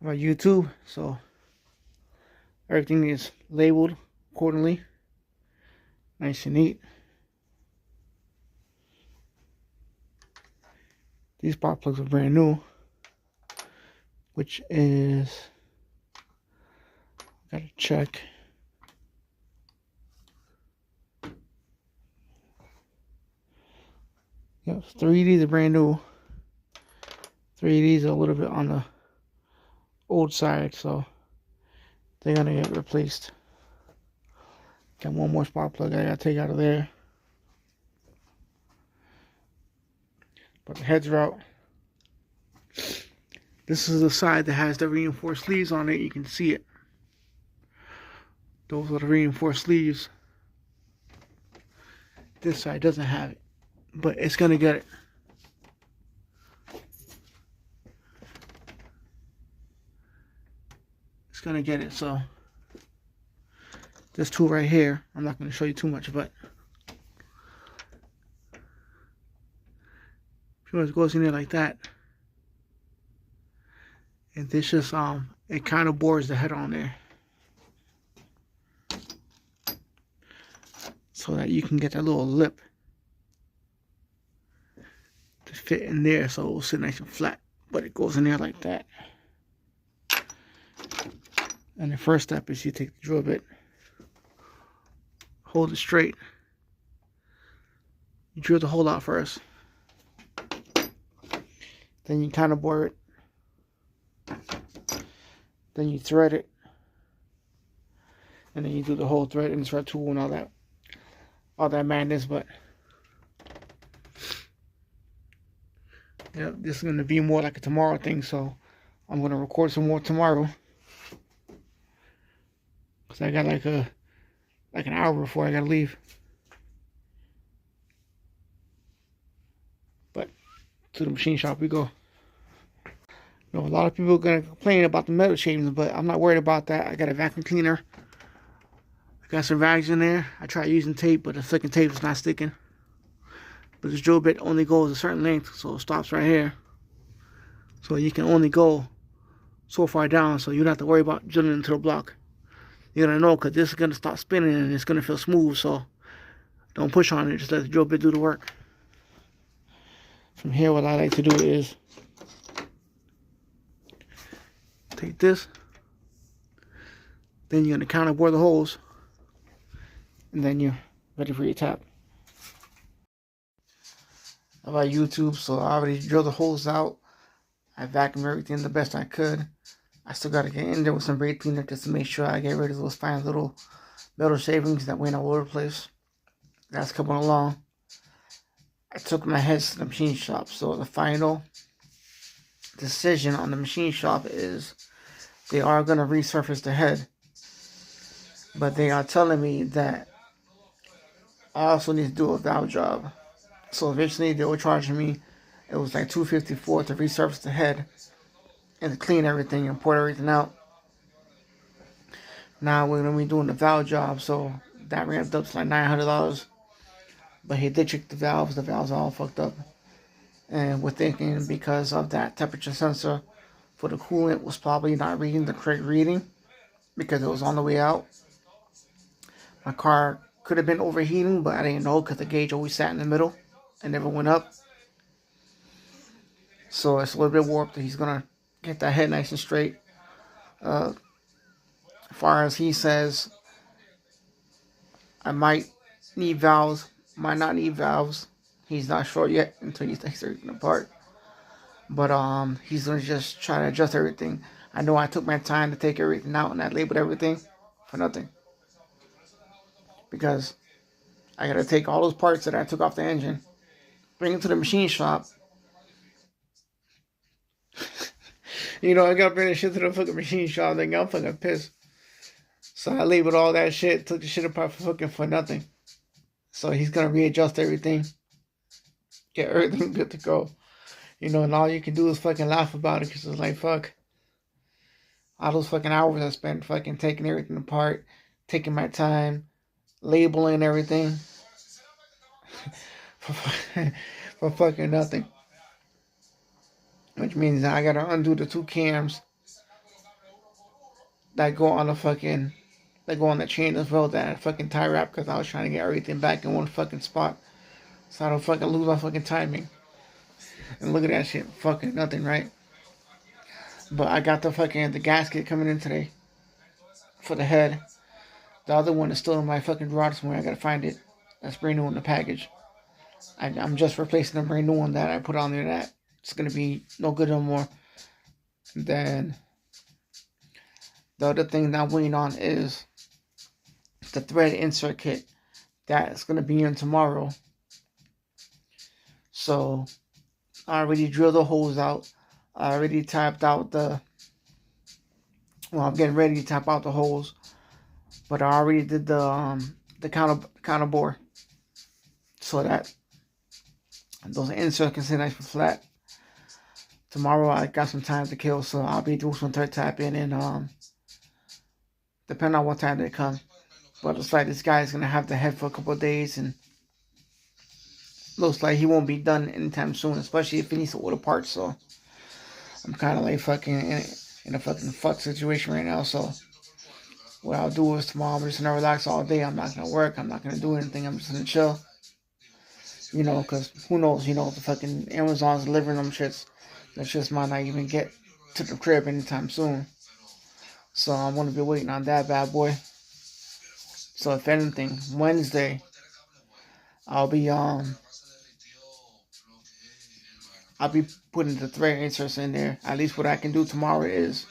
about YouTube, so everything is labeled accordingly, nice and neat. These spark plugs are brand new, which is, gotta check. Yep, 3 of these are brand new. 3 of these are a little bit on the old side, so they're gonna get replaced. Got one more spark plug I gotta take out of there. But the heads are out. This is the side that has the reinforced sleeves on it. You can see it. Those are the reinforced sleeves. This side doesn't have it, but it's gonna get it. It's gonna get it. So this tool right here, I'm not gonna show you too much, but pretty much goes in there like that. And this just it kind of bores the head on there, so that you can get that little lip to fit in there, so it will sit nice and flat. But it goes in there like that. And the first step is you take the drill bit, hold it straight. You drill the hole out first. Then you kind of bore it. Then you thread it. And then you do the whole thread and thread tool and all that madness. But yeah, this is gonna be more like a tomorrow thing, so I'm gonna record some more tomorrow. Cause I got like an hour before I gotta leave. But to the machine shop we go. You know, a lot of people are gonna complain about the metal shavings, but I'm not worried about that. I got a vacuum cleaner. I got some rags in there. I tried using tape, but the flicking tape is not sticking. But this drill bit only goes a certain length, so it stops right here. So you can only go so far down, so you don't have to worry about drilling into the block. You're gonna know, because this is gonna stop spinning and it's gonna feel smooth, so don't push on it, just let the drill bit do the work. From here, what I like to do is take this, then you're gonna counter bore the holes, and then you're ready for your tap. About YouTube, so I already drilled the holes out. I vacuumed everything the best I could. I still gotta get in there with some brake cleaner just to make sure I get rid of those fine little metal shavings that went all over the place. That's coming along. I took my heads to the machine shop, so the final decision on the machine shop is they are gonna resurface the head, but they are telling me that I also need to do a valve job. So eventually they were charging me, it was like $254 to resurface the head and to clean everything and pour everything out. Now we're gonna be doing the valve job, so that ramped up to like $900. But he did check the valves are all fucked up. And we're thinking because of that temperature sensor for the coolant was probably not reading the correct reading because it was on the way out. My car could have been overheating, but I didn't know because the gauge always sat in the middle and never went up. So it's a little bit warped. He's gonna get that head nice and straight. As far as he says, I might need valves, might not need valves. He's not sure yet until he takes everything apart. But he's gonna just try to adjust everything. I know I took my time to take everything out and I labeled everything for nothing. Because I gotta take all those parts that I took off the engine, bring it to the machine shop. You know, I gotta bring the shit to the fucking machine shop. Then I'm fucking pissed. So I labeled all that shit, took the shit apart for nothing. So he's gonna readjust everything, get everything good to go. You know, and all you can do is fucking laugh about it because it's like, fuck. All those fucking hours I spent fucking taking everything apart, taking my time, labeling everything for fucking nothing. Which means I gotta undo the 2 cams that go on the fucking that go on the chain as well, that fucking tie wrap, because I was trying to get everything back in one fucking spot so I don't fucking lose my fucking timing. And look at that shit, fucking nothing, right? But I got the gasket coming in today for the head. The other one is still in my fucking garage somewhere. I gotta find it. That's brand new in the package. I'm just replacing the brand new one that I put on there that it's gonna be no good no more. And then the other thing that I'm waiting on is the thread insert kit that's gonna be in tomorrow. So I already drilled the holes out. I already tapped out I'm getting ready to tap out the holes, but I already did the counter bore so that those inserts can sit nice and flat. Tomorrow I got some time to kill, so I'll be doing some thread tapping and depending on what time they come. But it's like this guy's gonna have the head for a couple of days, and looks like he won't be done anytime soon, especially if he needs to order parts. So I'm kind of like fucking in a fucking fuck situation right now. So what I'll do is tomorrow I'm just gonna relax all day. I'm not gonna work. I'm not gonna do anything. I'm just gonna chill. You know, because who knows? You know, the fucking Amazon's delivering them shits. That shits might not even get to the crib anytime soon. So I'm gonna be waiting on that bad boy. So if anything, Wednesday I'll be putting the thread inserts in there. At least what I can do tomorrow is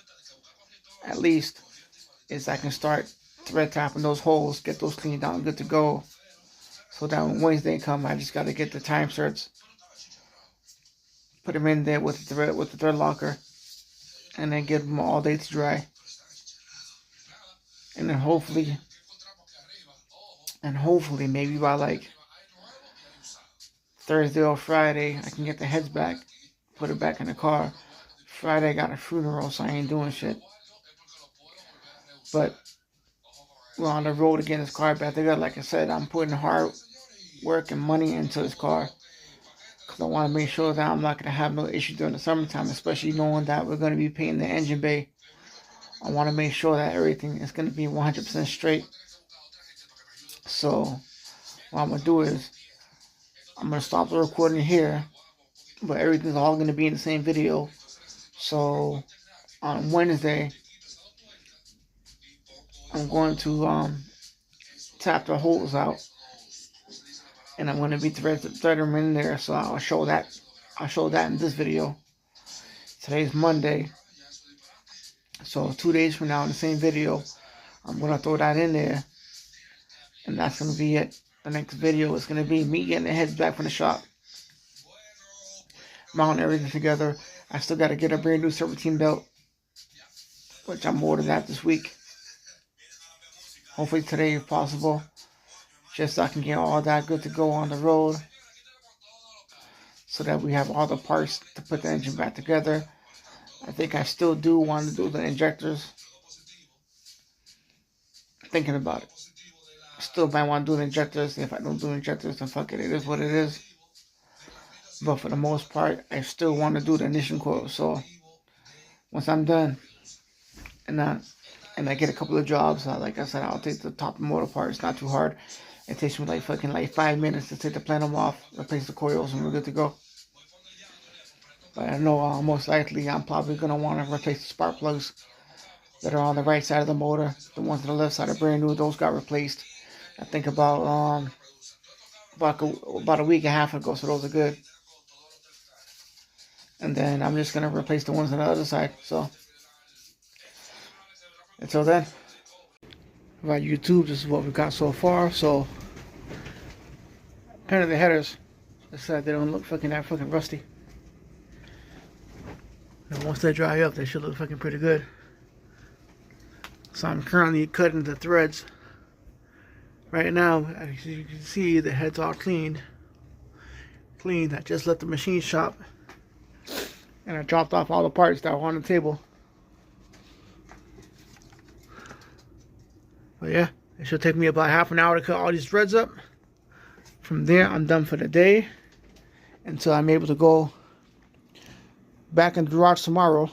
I can start thread tapping those holes, get those cleaned out, good to go. So that when Wednesday come, I just gotta get the time certs, put them in there with the thread locker, and then give them all day to dry. And then hopefully maybe by like Thursday or Friday, I can get the heads back, put it back in the car. Friday I got a funeral, so I ain't doing shit. But we're on the road to get this car back together. Like I said, I'm putting hard work and money into this car because I want to make sure that I'm not going to have no issue during the summertime, especially knowing that we're going to be painting the engine bay. I want to make sure that everything is going to be 100% straight. So what I'm going to do is I'm going to stop the recording here, but everything's all going to be in the same video. So on Wednesday, I'm going to tap the holes out, and I'm going to be threading them in there. So I'll show that in this video. Today's Monday, so 2 days from now in the same video, I'm going to throw that in there, and that's going to be it. The next video is going to be me getting the heads back from the shop, mounting everything together. I still got to get a brand new serpentine belt, which I'm ordering that this week. Hopefully today if possible, just so I can get all that good to go on the road, so that we have all the parts to put the engine back together. I think I still do want to do the injectors. Thinking about it. Still might want to do the injectors. If I don't do injectors, then fuck it. It is what it is. But for the most part, I still want to do the ignition coil. So once I'm done, and I get a couple of jobs, like I said, I'll take the top and motor part. It's not too hard. It takes me like 5 minutes to take the plenum off, replace the coils, and we're good to go. But I know most likely I'm probably going to want to replace the spark plugs that are on the right side of the motor. The ones on the left side are brand new. Those got replaced, I think, about a week and a half ago, so those are good. And then I'm just going to replace the ones on the other side. So until then, about YouTube, this is what we've got so far. So kind of the headers, they said they don't look fucking that fucking rusty. And once they dry up, they should look fucking pretty good. So I'm currently cutting the threads. Right now, as you can see, the head's all cleaned. I just left the machine shop, and I dropped off all the parts that were on the table. But yeah, it should take me about half an hour to cut all these threads up. From there, I'm done for the day until I'm able to go back in the garage tomorrow,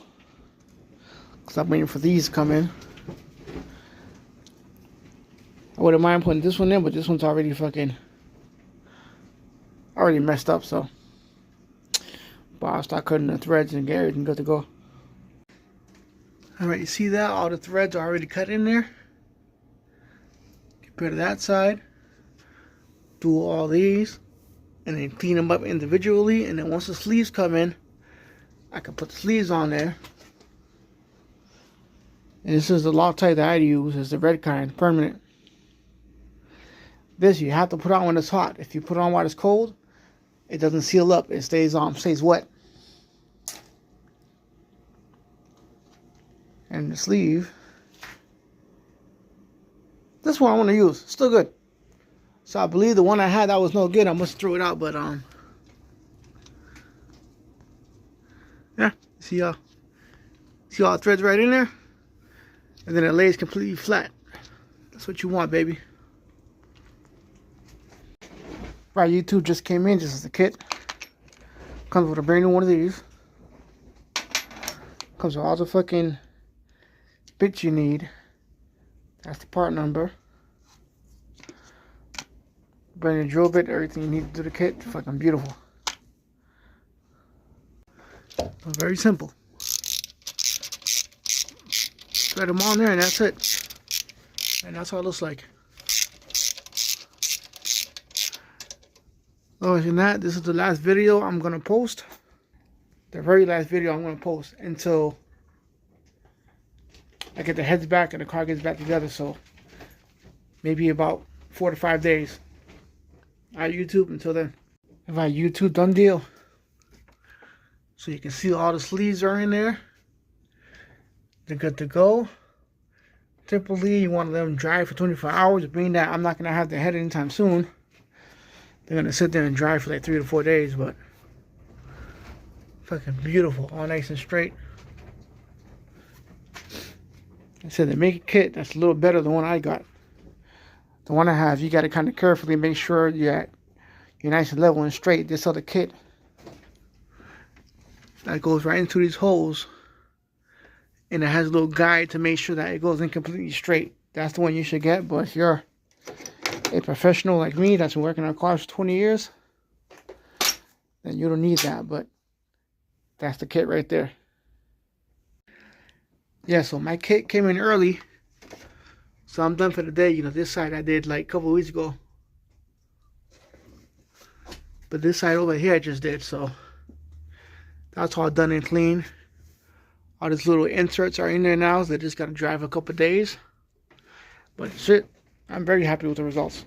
because I'm waiting for these to come in. wouldn't mind putting this one in, but this one's already messed up, so. But I'll start cutting the threads and get everything good to go. Alright, you see that? All the threads are already cut in there. Compare to that side. Do all these. And then clean them up individually. And then once the sleeves come in, I can put the sleeves on there. And this is the Loctite that I use. It's the red kind, permanent. This you have to put on when it's hot. If you put it on while it's cold, it doesn't seal up. It stays wet. And the sleeve, this one I want to use. Still good. So I believe the one I had that was no good. I must throw it out, but yeah. See all the threads right in there, and then it lays completely flat. That's what you want, baby. Right, YouTube just came in. This is the kit. Comes with a brand new one of these. Comes with all the fucking bits you need. That's the part number. Brand new drill bit, everything you need to do the kit. Fucking beautiful. Very simple. Thread them on there and that's it. And that's how it looks like. Other than that, this is the last video I'm gonna post. The very last video I'm gonna post until I get the heads back and the car gets back together. So maybe about 4 to 5 days. Alright, YouTube, until then. Alright, YouTube, done deal. So you can see all the sleeves are in there. They're good to go. Typically, you want to let them dry for 24 hours. Being that I'm not going to have the head anytime soon, they're going to sit there and dry for like 3 to 4 days. But fucking beautiful. All nice and straight. I said they make a kit that's a little better than the one I got. The one I have, you got to kind of carefully make sure you're nice and level and straight. This other kit that goes right into these holes, and it has a little guide to make sure that it goes in completely straight. That's the one you should get. But if you're a professional like me that's been working on cars for 20 years, then you don't need that. But that's the kit right there. Yeah, so my kit came in early, so I'm done for the day. You know, this side I did like a couple of weeks ago, but this side over here I just did. So that's all done and clean. All these little inserts are in there now, so they just got to dry for a couple of days. But shit, I'm very happy with the results.